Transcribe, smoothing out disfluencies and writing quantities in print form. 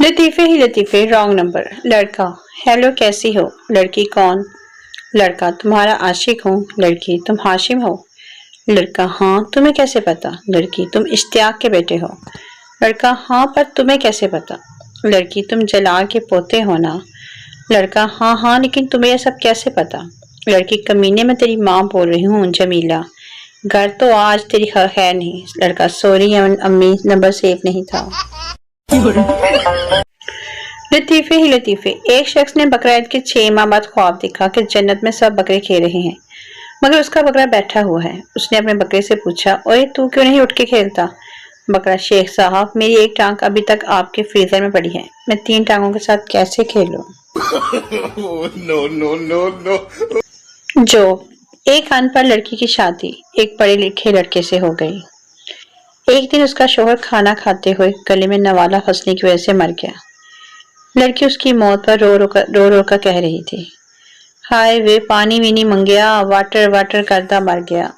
लतीफ़े ही लतीफ़े wrong number. लड़का, hello कैसी हो? लड़की, कौन? लड़का, तुम्हारा आशिक हूँ। लड़की, तुम हाशिम हो? लड़का, हाँ, तुम्हें कैसे पता? लड़की, तुम इश्तियाक के बेटे हो। लड़का, हाँ, पर तुम्हें कैसे पता? लड़की, तुम जलाल के पोते हो ना? लड़का, हाँ हाँ, लेकिन तुम्हें यह सब कैसे पता? लड़की, कमीने, में तेरी माँ बोल रही हूँ, जमीला। घर तो आज तेरी खैर नहीं। लड़का, सॉरी अम्मी, नंबर सेव नहीं था। लतीफ़े ही लतीफ़े। एक शख्स ने बकरा ईद के 6 माह बाद ख्वाब देखा कि जन्नत में सब बकरे खेल रहे हैं, मगर उसका बकरा बैठा हुआ है। उसने अपने बकरे से पूछा, ओए तू क्यों नहीं उठ के खेलता? बकरा, शेख साहब, मेरी एक टांग अभी तक आपके फ्रीजर में पड़ी है, मैं 3 टांगों के साथ कैसे खेलूं? No no no no. जो एक अनपढ़ लड़की की शादी एक पढ़े लिखे लड़के से हो गई। एक दिन उसका शोहर खाना खाते हुए गले में नवाला फंसने की वजह से मर गया। लड़की उसकी मौत पर रो रो कर कह रही थी, हाय वे पानी वीनी मंगया, वाटर वाटर करता मर गया।